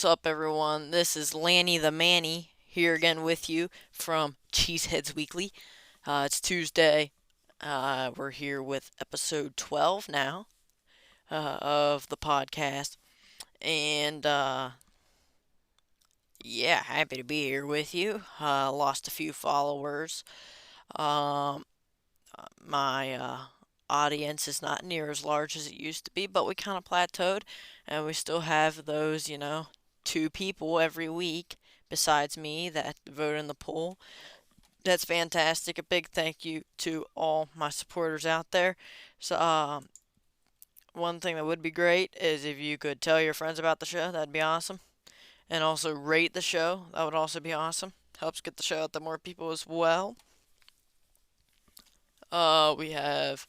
What's up, everyone? This is Lanny the Manny here again with you from Cheeseheadz Weekly. It's Tuesday. We're here with episode 12 now of the podcast. And yeah, happy to be here with you. Lost a few followers. Um, my audience is not near as large as it used to be, but we kind of plateaued, and we still have those, two people every week besides me that vote in the poll. That's fantastic. A big thank you to all my supporters out there. So, one thing that would be great is if you could tell your friends about the show. That'd be awesome. And also rate the show. That would also be awesome. Helps get the show out to more people as well. We have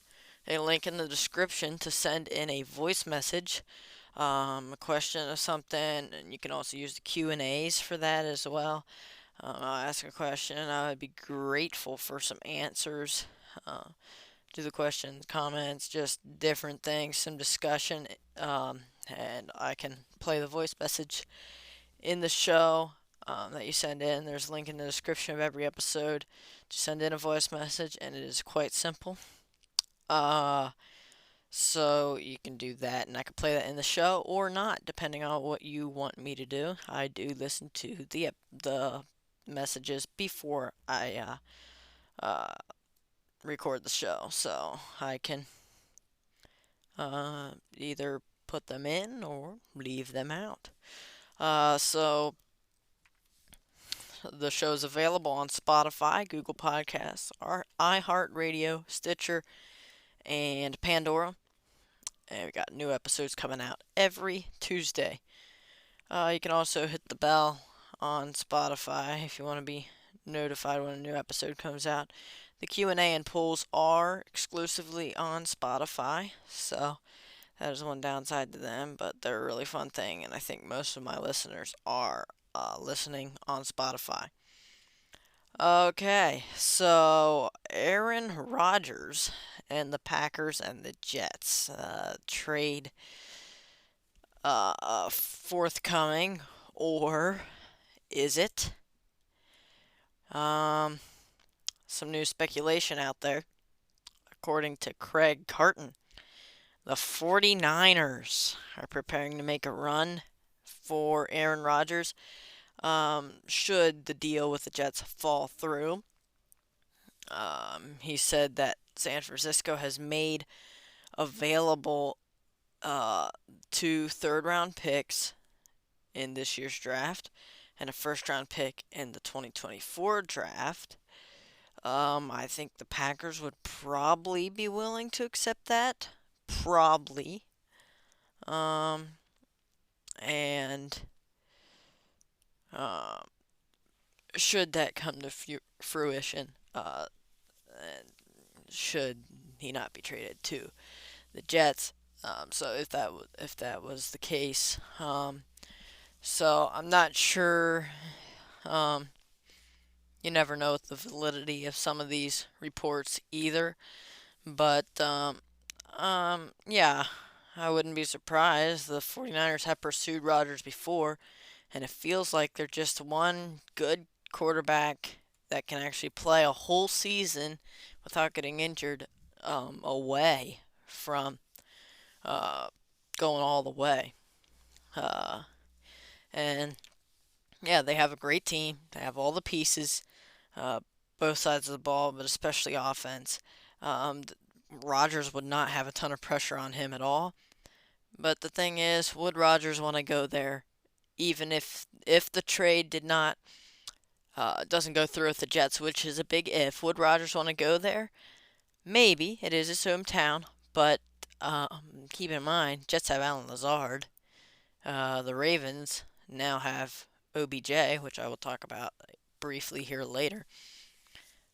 a link in the description to send in a voice message, a question or something, and you can also use the Q&As for that as well. I'll ask a question, and I would be grateful for some answers to the questions, comments, just different things, some discussion, and I can play the voice message in the show that you send in. There's a link in the description of every episode to send in a voice message, and it is quite simple. So you can do that, and I can play that in the show or not, depending on what you want me to do. I do listen to the messages before I record the show, so I can either put them in or leave them out. So the show is available on Spotify, Google Podcasts, iHeartRadio, Stitcher, and Pandora. And we got new episodes coming out every Tuesday. You can also hit the bell on Spotify if you want to be notified when a new episode comes out. The Q&A and polls are exclusively on Spotify, so that is one downside to them, but they're a really fun thing, and I think most of my listeners are listening on Spotify. Okay, so Aaron Rodgers and the Packers and the Jets trade forthcoming, or is it? Some new speculation out there. According to Craig Carton, the 49ers are preparing to make a run for Aaron Rodgers should the deal with the Jets fall through. He said that San Francisco has made available 2 third-round picks in this year's draft and a first-round pick in the 2024 draft. I think the Packers would probably be willing to accept that. Probably. And should that come to fruition, should he not be traded to the Jets? So if that was the case, so I'm not sure. You never know with the validity of some of these reports either, but yeah, I wouldn't be surprised. The 49ers have pursued Rodgers before, and it feels like they're just one good quarterback that can actually play a whole season without getting injured away from going all the way. And yeah, they have a great team. They have all the pieces, both sides of the ball, but especially offense. Rodgers would not have a ton of pressure on him at all. But the thing is, would Rodgers want to go there, even if the trade doesn't go through with the Jets, which is a big if? Would Rodgers want to go there? Maybe. It is his hometown, but keep in mind, Jets have Allen Lazard. The Ravens now have OBJ, which I will talk about briefly here later.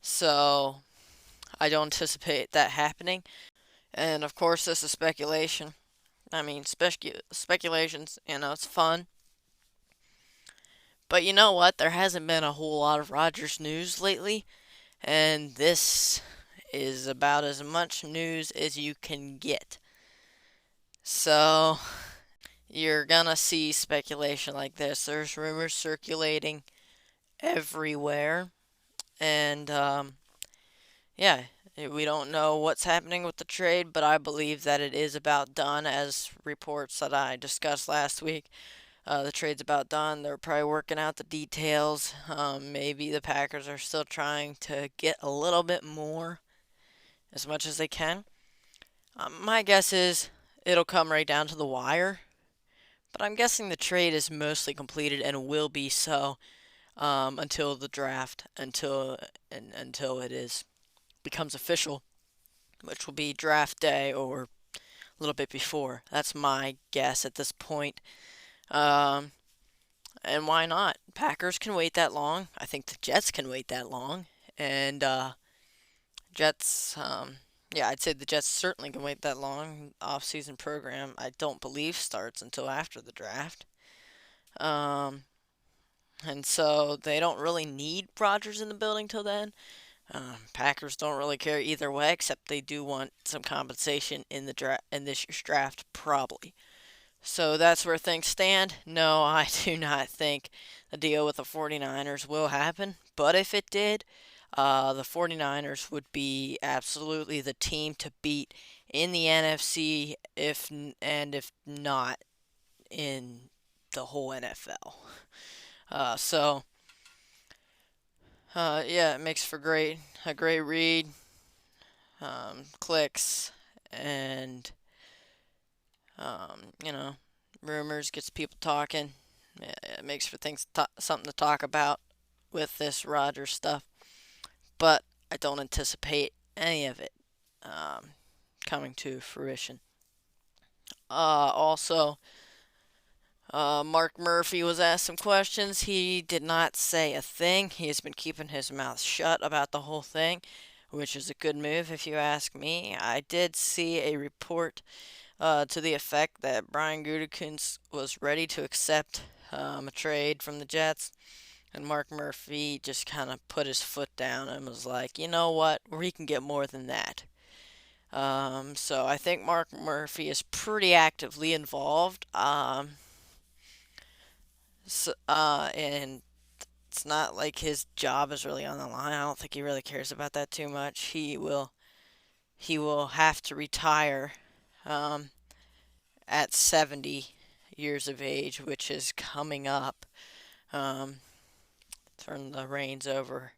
So I don't anticipate that happening. And of course, this is speculation. I mean, speculations, it's fun. But you know what? There hasn't been a whole lot of Rodgers news lately. And this is about as much news as you can get. So, you're gonna see speculation like this. There's rumors circulating everywhere, and yeah, we don't know what's happening with the trade, but I believe that it is about done, as reports that I discussed last week. The trade's about done. They're probably working out the details. Maybe the Packers are still trying to get a little bit more, as much as they can. My guess is it'll come right down to the wire, but I'm guessing the trade is mostly completed and will be so until the draft, until it is becomes official, which will be draft day or a little bit before. That's my guess at this point. Um, and why not? Packers can wait that long. I think the Jets can wait that long. And Jets, yeah, I'd say the Jets certainly can wait that long. Off-season program, I don't believe starts until after the draft. Um, and so they don't really need Rodgers in the building till then. Packers don't really care either way, except they do want some compensation in the in this year's draft, probably. So that's where things stand. No, I do not think the deal with the 49ers will happen. But if it did, the 49ers would be absolutely the team to beat in the NFC, if not in the whole NFL. So yeah, it makes for a great read, clicks, and you know, rumors gets people talking. It makes for something to talk about with this Rodgers stuff, but I don't anticipate any of it um, coming to fruition. Also, Mark Murphy was asked some questions. He did not say a thing. He has been keeping his mouth shut about the whole thing, which is a good move if you ask me. I did see a report to the effect that Brian Gutekunst was ready to accept a trade from the Jets, and Mark Murphy just kind of put his foot down and was like, you know what, we can get more than that. So I think Mark Murphy is pretty actively involved. And it's not like his job is really on the line. I don't think he really cares about that too much. He will have to retire um, at 70 years of age, which is coming up. Um, Turn the reins over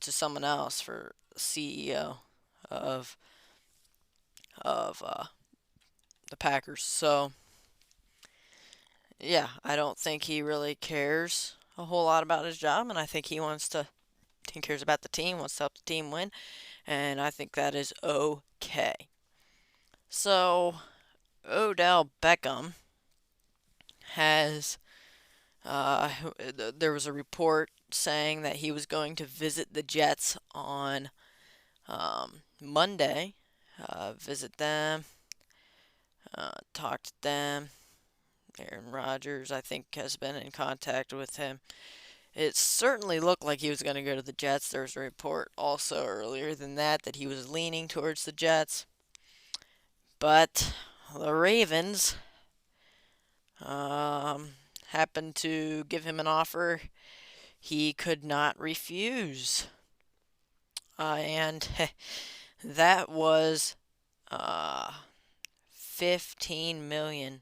to someone else for CEO of of the Packers. So yeah, I don't think he really cares a whole lot about his job, and I think he cares about the team, wants to help the team win, and I think that is okay. So Odell Beckham has there was a report saying that he was going to visit the Jets on Monday, visit them, talk to them. Aaron Rodgers, I think, has been in contact with him. It certainly looked like he was going to go to the Jets. There was a report also earlier than that he was leaning towards the Jets. But the Ravens um, happened to give him an offer he could not refuse. And that was $15 million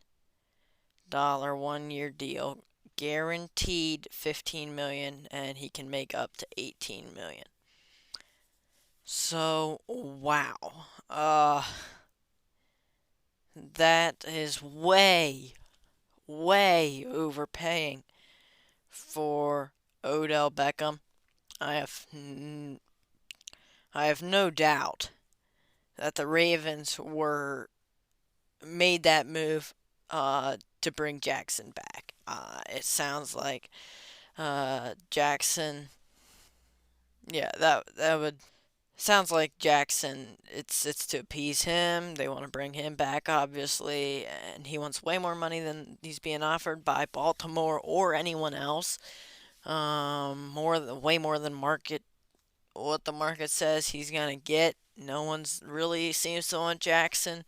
1 year deal, guaranteed 15 million, and he can make up to 18 million. So wow, that is way overpaying for Odell Beckham. I have I have no doubt that the Ravens were made that move to bring Jackson back. It sounds like Jackson. Yeah, that would sounds like Jackson. It's to appease him. They want to bring him back, obviously, and he wants way more money than he's being offered by Baltimore or anyone else. Way more than market what the market says he's gonna get. No one's really seems to want Jackson.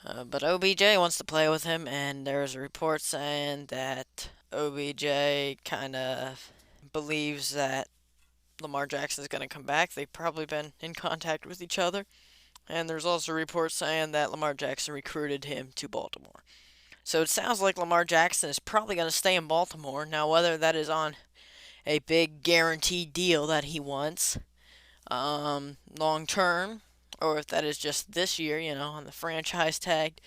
But OBJ wants to play with him, and there's a report saying that OBJ kind of believes that Lamar Jackson is going to come back. They've probably been in contact with each other. And there's also reports saying that Lamar Jackson recruited him to Baltimore. So it sounds like Lamar Jackson is probably going to stay in Baltimore. Now, whether that is on a big guaranteed deal that he wants long term, or if that is just this year, on the franchise tag,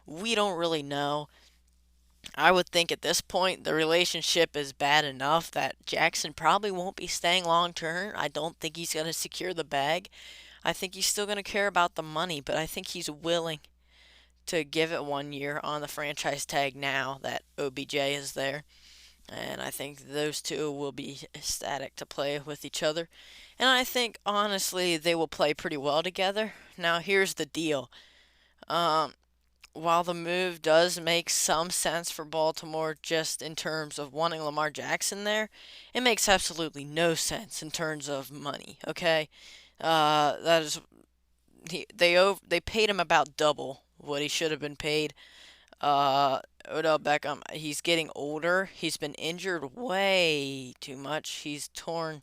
we don't really know. I would think at this point the relationship is bad enough that Jackson probably won't be staying long term. I don't think he's going to secure the bag. I think he's still going to care about the money, but I think he's willing to give it 1 year on the franchise tag now that OBJ is there. And I think those two will be ecstatic to play with each other. And I think, honestly, they will play pretty well together. Now, here's the deal. Um, while the move does make some sense for Baltimore just in terms of wanting Lamar Jackson there, it makes absolutely no sense in terms of money, okay? That is they paid him about double what he should have been paid. Odell Beckham, he's getting older. He's been injured way too much. He's torn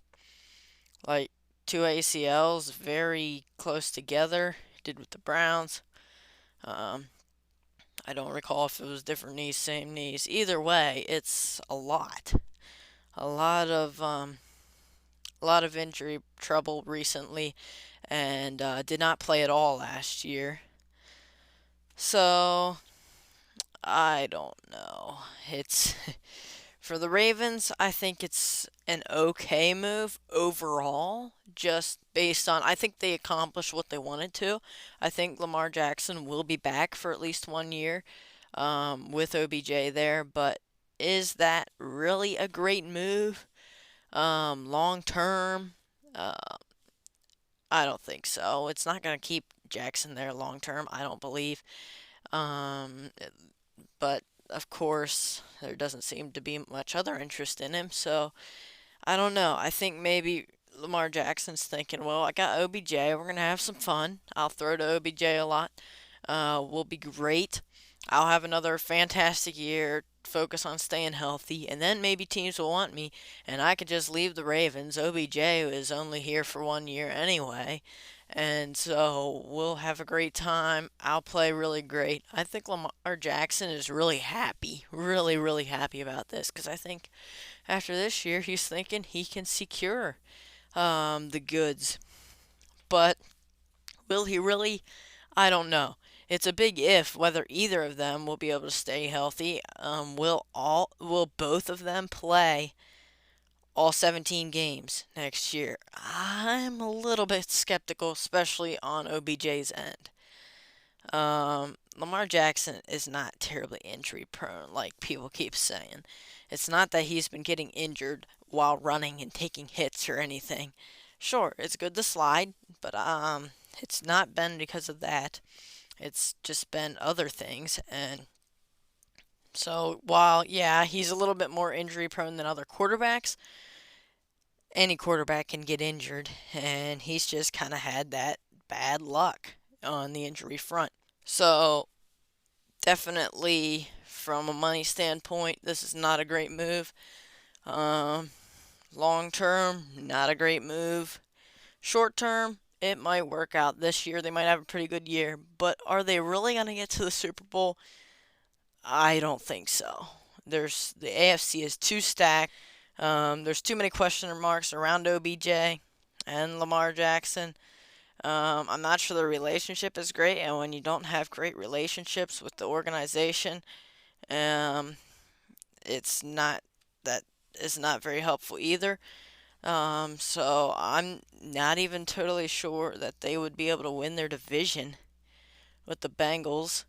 like two ACLs very close together. He did with the Browns. Um, I don't recall if it was different knees, same knees. Either way, it's a lot. A lot of injury trouble recently, and did not play at all last year. So I don't know. It's for the Ravens. I think it's an okay move overall, just based on I think they accomplished what they wanted to. I think Lamar Jackson will be back for at least 1 year with OBJ there, but is that really a great move long term? Uh, I don't think so. It's not going to keep Jackson there long term, I don't believe. Um, but of course, there doesn't seem to be much other interest in him. So I don't know. I think maybe Lamar Jackson's thinking, well, I got OBJ. We're gonna have some fun. I'll throw to OBJ a lot. Will be great. I'll have another fantastic year. Focus on staying healthy, and then maybe teams will want me, and I could just leave the Ravens. OBJ is only here for 1 year anyway, and so we'll have a great time. I'll play really great. I think Lamar Jackson is really happy, really, really happy about this because I think after this year he's thinking he can secure the goods. But will he really? I don't know. It's a big if whether either of them will be able to stay healthy. Will both of them play all 17 games next year? I'm a little bit skeptical, especially on OBJ's end. Lamar Jackson is not terribly injury prone, like people keep saying. It's not that he's been getting injured while running and taking hits or anything. Sure, it's good to slide, but it's not been because of that. It's just been other things, and so while yeah, he's a little bit more injury prone than other quarterbacks, any quarterback can get injured, and he's just kind of had that bad luck on the injury front. So, definitely from a money standpoint, this is not a great move. Um, Long term, not a great move. Short term, it might work out this year. They might have a pretty good year, but are they really going to get to the Super Bowl? I don't think so. There's the AFC is too stacked. There's too many question marks around OBJ and Lamar Jackson. I'm not sure the relationship is great, and when you don't have great relationships with the organization, um, it's not that is not very helpful either. So I'm not even totally sure that they would be able to win their division with the Bengals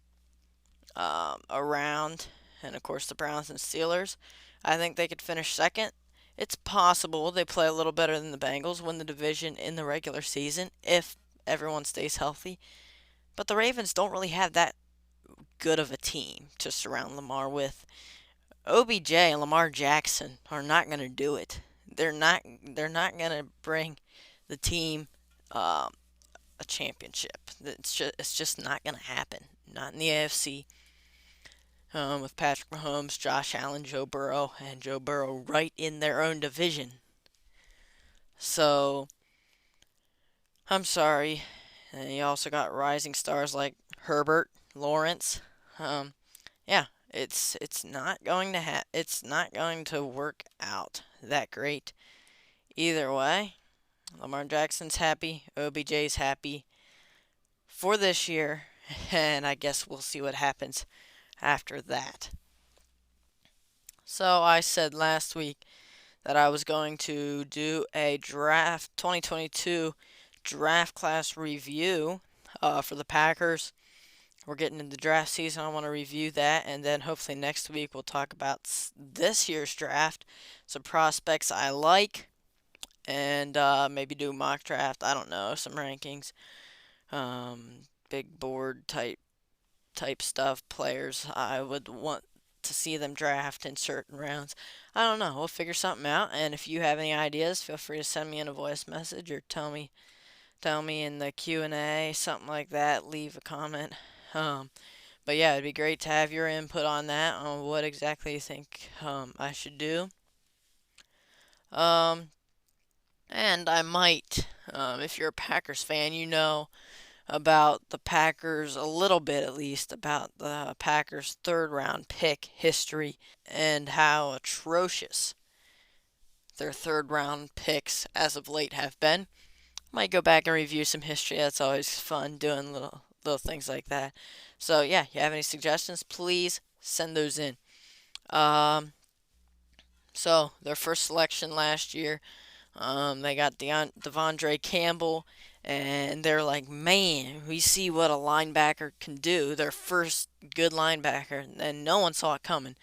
around, and of course the Browns and Steelers. I think they could finish second. It's possible they play a little better than the Bengals, win the division in the regular season if everyone stays healthy. But the Ravens don't really have that good of a team to surround Lamar with. OBJ and Lamar Jackson are not going to do it. They're not going to bring the team a championship. It's just not going to happen. not in the AFC. With Patrick Mahomes, Josh Allen, Joe Burrow, and Joe Burrow right in their own division. So, I'm sorry. And you also got rising stars like Herbert, Lawrence. Um, yeah, it's not going to it's not going to work out that great either way. Lamar Jackson's happy, OBJ's happy for this year, and I guess we'll see what happens after that. So I said last week that I was going to do a draft 2022 draft class review for the Packers. We're getting into draft season. I want to review that, and then hopefully next week we'll talk about this year's draft, some prospects I like, and maybe do mock draft. I don't know, some rankings, big board type stuff, players I would want to see them draft in certain rounds. I don't know. We'll figure something out. And if you have any ideas, feel free to send me in a voice message or tell me in the Q&A, something like that. Leave a comment. But yeah, it'd be great to have your input on that, on what exactly you think I should do. Um, and I might, if you're a Packers fan, you know about the Packers a little bit at least, about the Packers' third round pick history and how atrocious their third round picks as of late have been. Might go back and review some history. That's always fun doing little things like that. So yeah, you have any suggestions, please send those in. Um, so their first selection last year, they got Devondre Campbell, and they're like, man, we see what a linebacker can do. Their first good linebacker, and no one saw it coming.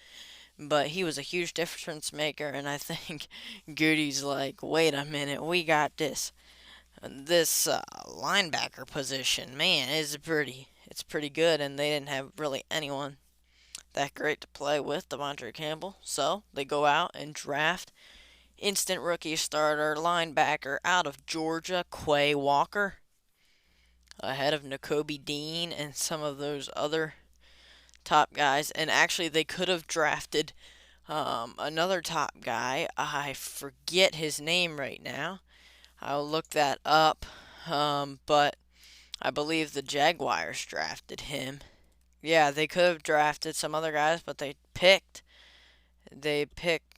But he was a huge difference maker, and I think Goody's like, wait a minute, we got this. This linebacker position, man, it's pretty good, and they didn't have really anyone that great to play with Devondre Campbell. So they go out and draft instant rookie starter linebacker out of Georgia, Quay Walker, ahead of Nakobe Dean and some of those other top guys. And actually, they could have drafted another top guy. I forget his name right now. I'll look that up. But I believe the Jaguars drafted him. Yeah, they could have drafted some other guys, but they picked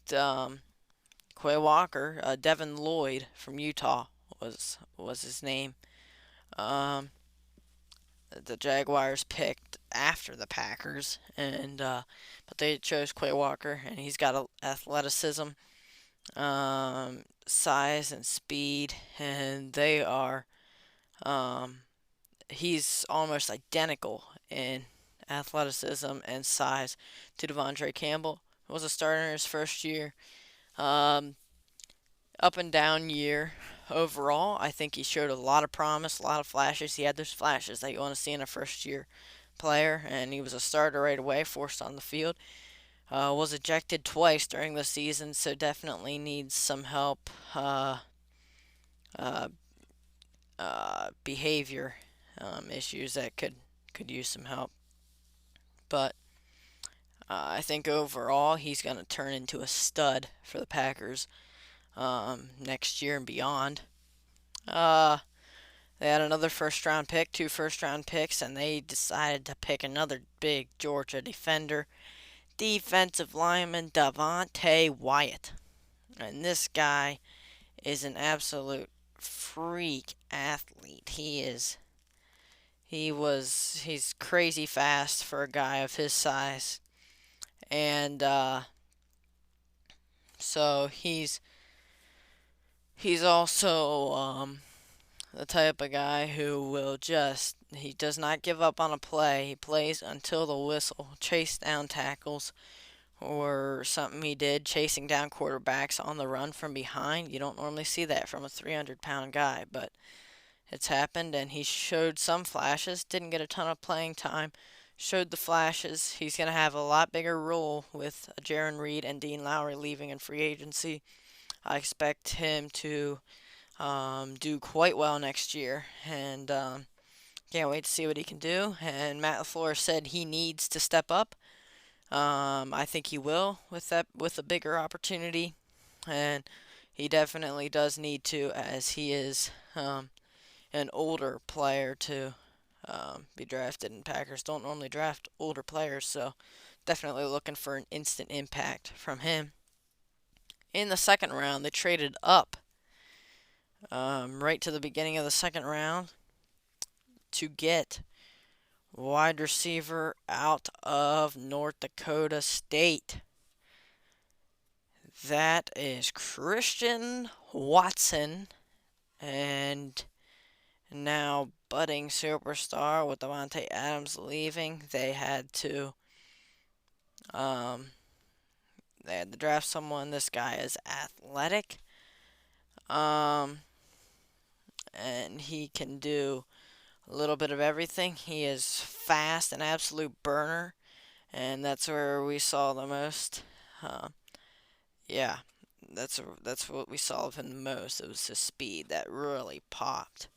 Quay Walker. Devin Lloyd from Utah was his name. Um, the Jaguars picked after the Packers, and but they chose Quay Walker, and he's got athleticism, size, and speed, and they are. He's almost identical in athleticism and size to Devondre Campbell. Was a starter in his first year. Um, Up and down year overall. I think he showed a lot of promise, a lot of flashes. He had those flashes that you want to see in a first year player, and he was a starter right away, forced on the field. Was ejected twice during the season, so definitely needs some help. Uh, Behavior issues that could use some help. But I think overall he's going to turn into a stud for the Packers next year and beyond. Uh, they had another first round pick, two first round picks, and they decided to pick another big Georgia defender, defensive lineman Devontae Wyatt. And this guy is an absolute freak athlete. He's crazy fast for a guy of his size. And so he's also the type of guy who he does not give up on a play. He plays until the whistle, chase down tackles, or something he did, chasing down quarterbacks on the run from behind. You don't normally see that from a 300-pound guy, but it's happened, and he showed some flashes. Didn't get a ton of playing time. Showed the flashes. He's going to have a lot bigger role with Jarran Reed and Dean Lowry leaving in free agency. I expect him to do quite well next year and Can't wait to see what he can do. And Matt LaFleur said he needs to step up. I think he will with a bigger opportunity, and he definitely does need to, as he is an older player to be drafted. And Packers don't normally draft older players, so definitely looking for an instant impact from him. In the second round, they traded up right to the beginning of the second round to get wide receiver out of North Dakota State. That is Christian Watson, and now budding superstar with Davante Adams leaving. Um, they had to draft someone. This guy is athletic, um, and he can do a little bit of everything. He is fast, an absolute burner, and that's where we saw the most. Uh, yeah, that's what we saw of him the most. It was his speed that really popped,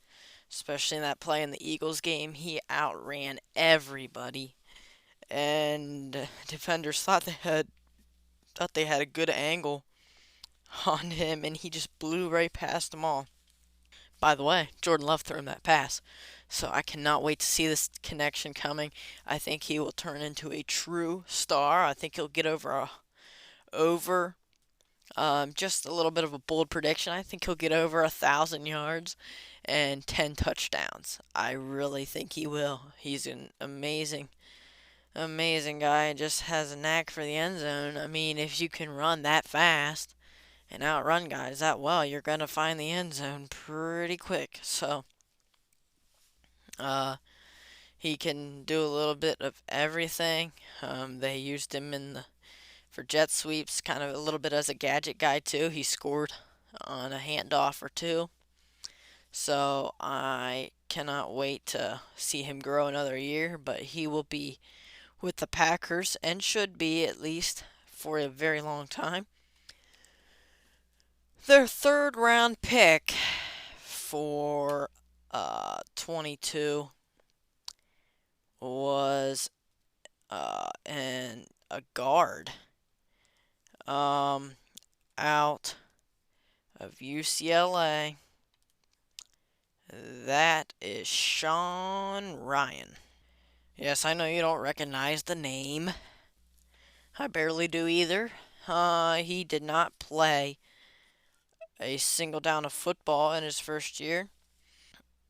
especially in that play in the Eagles game. He outran everybody, and defenders thought they had a good angle on him, and he just blew right past them all. By the way, Jordan Love threw him that pass. So I cannot wait to see this connection coming. I think he will turn into a true star. I think he'll get over just a little bit of a bold prediction. I think he'll get over 1,000 yards and 10 touchdowns. I really think he will. He's an amazing guy. Just has a knack for the end zone. I mean, if you can run that fast and outrun guys that well, you're gonna find the end zone pretty quick. So, uh, he can do a little bit of everything. They used him for jet sweeps, kind of a little bit as a gadget guy too. He scored on a handoff or two. So I cannot wait to see him grow another year, but he will be with the Packers and should be at least for a very long time. Their third round pick for 22 was a guard um, out of UCLA. That is Sean Ryan. Yes, I know you don't recognize the name. I barely do either. He did not play a single down of football in his first year.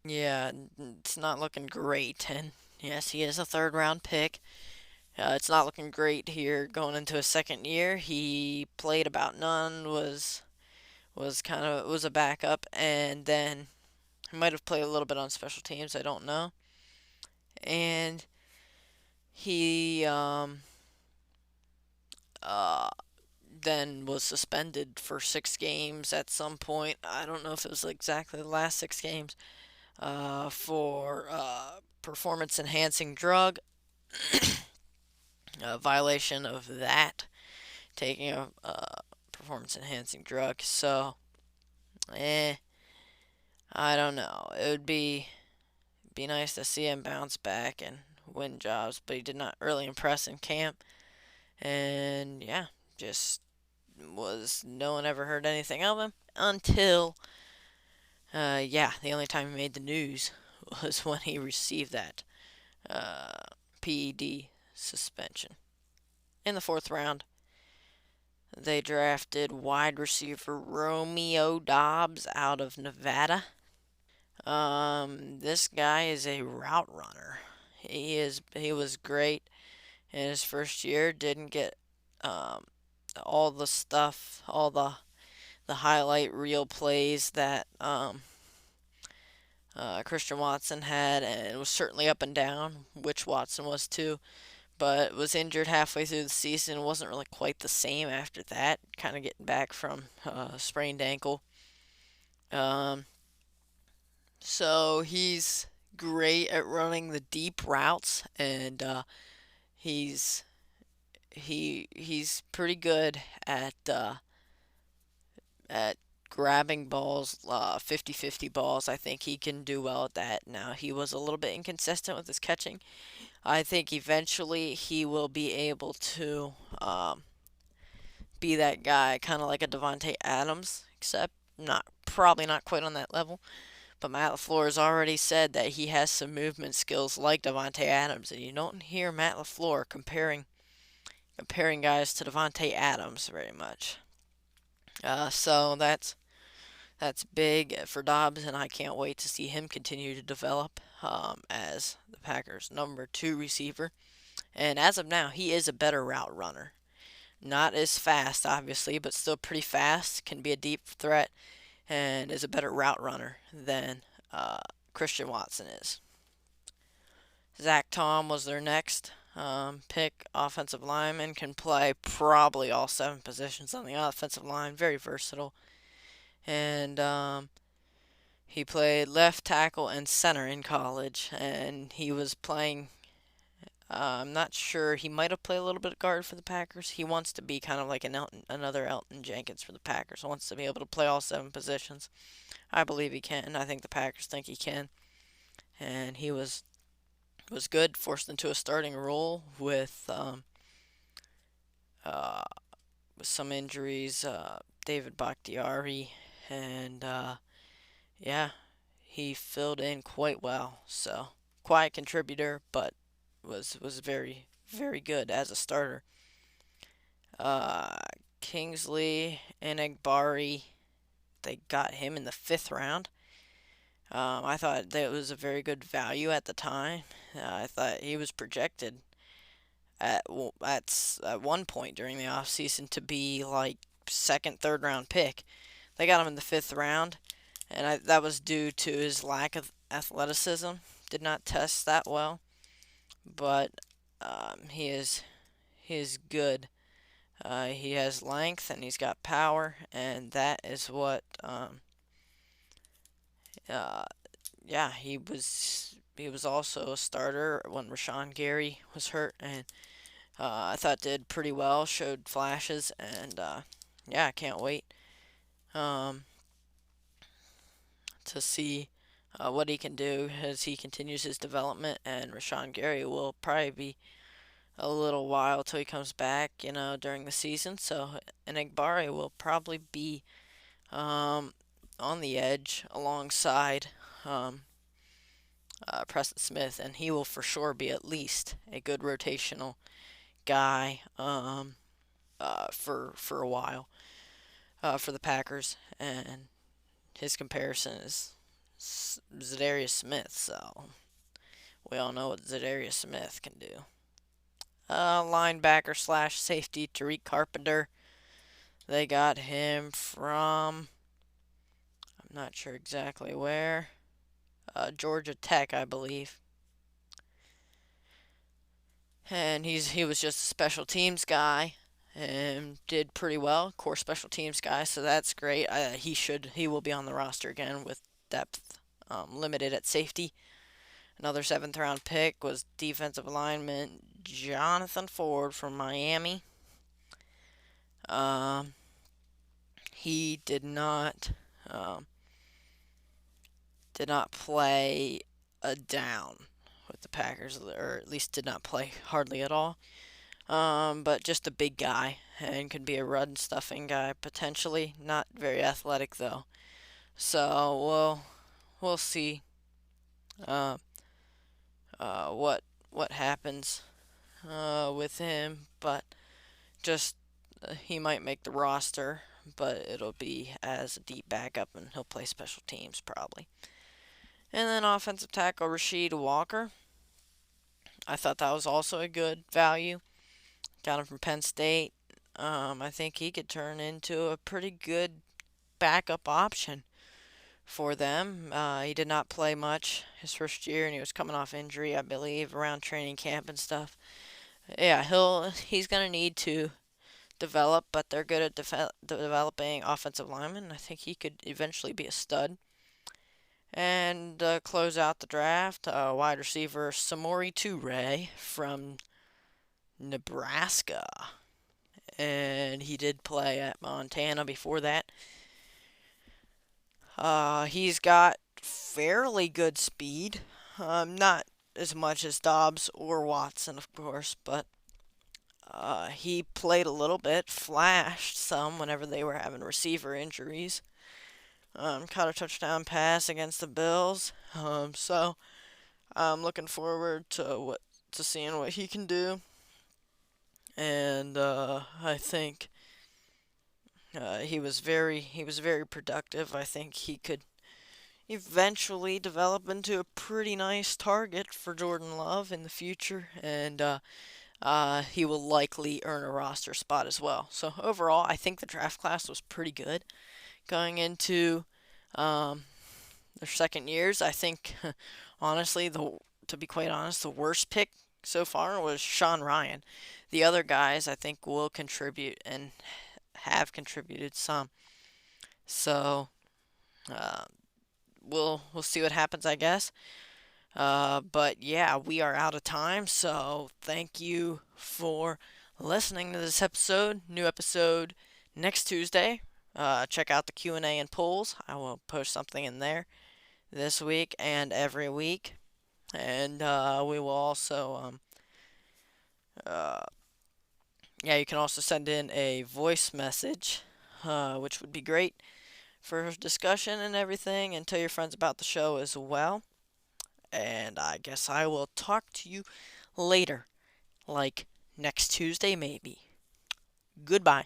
Yeah, it's not looking great. And yes, he is a third round pick. It's not looking great here going into his second year. He played about none, was a backup, and then he might have played a little bit on special teams. I don't know. And he uh, then was suspended for 6 games at some point. I don't know if it was exactly the last 6 games for performance enhancing drug, a violation of that, taking a performance enhancing drug. So, eh, I don't know. It would be nice to see him bounce back and win jobs, but he did not really impress in camp. And yeah, just was no one ever heard anything of him until the only time he made the news was when he received that uh, PED suspension. In the fourth round, they drafted wide receiver Romeo Dobbs out of Nevada. This guy is a route runner. He was great in his first year. Didn't get um, all the stuff, all the highlight reel plays that Christian Watson had, and it was certainly up and down, which Watson was too. But was injured halfway through the season. Wasn't really quite the same after that. Kind of getting back from sprained ankle. Um, so he's great at running the deep routes, and he's he's pretty good at grabbing balls, 50-50 balls. I think he can do well at that. Now, he was a little bit inconsistent with his catching. I think eventually he will be able to be that guy, kind of like a Devontae Adams, except not probably not quite on that level. But Matt LaFleur has already said that he has some movement skills like Devontae Adams, and you don't hear Matt LaFleur comparing guys to Devontae Adams very much. So that's big for Dobbs, and I can't wait to see him continue to develop as the Packers' number two receiver. And as of now, he is a better route runner. Not as fast, obviously, but still pretty fast. Can be a deep threat, and is a better route runner than Christian Watson is. Zach Tom was their next pick. Offensive lineman, can play probably all seven positions on the offensive line. Very versatile. And he played left tackle and center in college, and he was playing. I'm not sure. He might have played a little bit of guard for the Packers. He wants to be kind of like another Elton Jenkins for the Packers. He wants to be able to play all seven positions. I believe he can. I think the Packers think he can. And he was good, forced into a starting role uh, with some injuries. David Bakhtiari, and yeah, he filled in quite well. So quiet contributor, but was very very good as a starter. Uh, Kingsley Enagbari, they got him in the fifth round. I thought that was a very good value at the time. I thought he was projected at one point during the offseason to be like second, third round pick. They got him in the fifth round, and that was due to his lack of athleticism. Did not test that well, but he is good. He has length and he's got power, and that is what uh, yeah, he was also a starter when Rashawn Gary was hurt, and I thought did pretty well, showed flashes, and yeah, I can't wait um, to see what he can do as he continues his development. And Rashawn Gary will probably be a little while till he comes back, during the season. So Enagbare will probably be on the edge alongside um, Preston Smith, and he will for sure be at least a good rotational guy for a while for the Packers. And his comparison is Zadarius Smith, so we all know what Zadarius Smith can do. Linebacker slash safety Tariq Carpenter. They got him from, I'm not sure exactly where, Georgia Tech, I believe. And he was just a special teams guy and did pretty well. Core special teams guy, so that's great. He will be on the roster again with depth limited at safety. Another seventh round pick was defensive lineman Jonathan Ford from Miami. He um, did not play a down with the Packers, or at least did not play hardly at all. But just a big guy and could be a run stuffing guy potentially. Not very athletic though. So we'll see uh, what happens with him, but just he might make the roster, but it'll be as a deep backup, and he'll play special teams probably. And then offensive tackle Rasheed Walker. I thought that was also a good value. Got him from Penn State. I think he could turn into a pretty good backup option for them. He did not play much his first year, and he was coming off injury, I believe, around training camp and stuff. Yeah, he's gonna need to develop, but they're good at developing offensive linemen. I think he could eventually be a stud. And close out the draft, wide receiver Samori Toure from Nebraska. And he did play at Montana before that. He's got fairly good speed. Not as much as Dobbs or Watson, of course, but he played a little bit, flashed some whenever they were having receiver injuries. Caught a touchdown pass against the Bills. So I'm looking forward to seeing what he can do, and I think he was very productive. I think he could eventually develop into a pretty nice target for Jordan Love in the future, and he will likely earn a roster spot as well. So overall, I think the draft class was pretty good going into um, their second years. I think, honestly, to be quite honest, the worst pick so far was Sean Ryan. The other guys, I think, will contribute and have contributed some. So uh, we'll see what happens, I guess. But yeah, we are out of time. So thank you for listening to this episode. New episode next Tuesday. Check out the Q&A and polls. I will post something in there this week and every week. And we will also, uh, yeah, you can also send in a voice message, which would be great for discussion and everything, and tell your friends about the show as well. And I guess I will talk to you later, like next Tuesday, maybe. Goodbye.